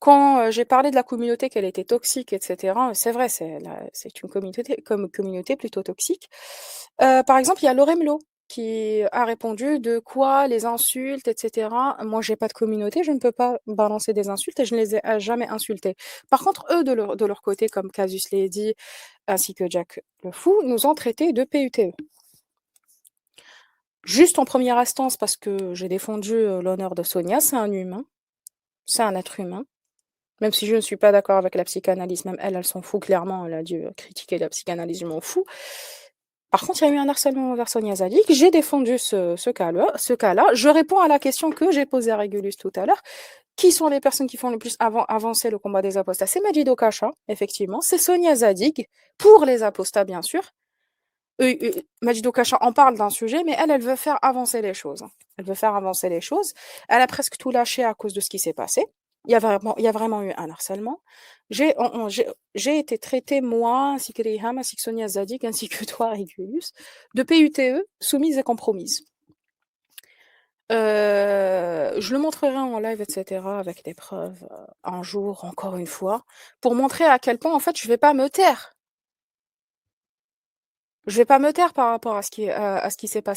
quand, j'ai parlé de la communauté, qu'elle était toxique et cetera, c'est vrai, c'est une communauté plutôt toxique. Par exemple, il y a Loremlo qui a répondu: «De quoi? Les insultes et cetera». Moi, j'ai pas de communauté, je ne peux pas balancer des insultes et je ne les ai jamais insultés. Par contre, eux, de leur côté, comme Casus Lady ainsi que Jack le Fou, nous ont traités de PUTE. Juste en première instance parce que j'ai défendu, l'honneur de Sonia, c'est un humain, c'est un être humain. Même si je ne suis pas d'accord avec la psychanalyse, même elle, elle s'en fout clairement, elle a dû, critiquer la psychanalyse, je m'en fous. Par contre, il y a eu un harcèlement envers Sonia Zadig, j'ai défendu ce cas-là. Je réponds à la question que j'ai posée à Régulus tout à l'heure. Qui sont les personnes qui font le plus avancer le combat des apostats? C'est Majid Okacha, effectivement, c'est Sonia Zadig, pour les apostats, bien sûr. Majid Okacha en parle d'un sujet, mais elle veut faire avancer les choses, hein. Elle veut faire avancer les choses. Elle a presque tout lâché à cause de ce qui s'est passé. Il y a vraiment eu un harcèlement. J'ai été traitée, moi, ainsi que Riham, ainsi que Sonia Zadig, ainsi que toi, Régulus, de PUTE, soumise et compromise. Je le montrerai en live, et cetera, avec des preuves, un jour, encore une fois, pour montrer à quel point, en fait, je vais pas me taire. Je vais pas me taire par rapport à ce qui s'est passé.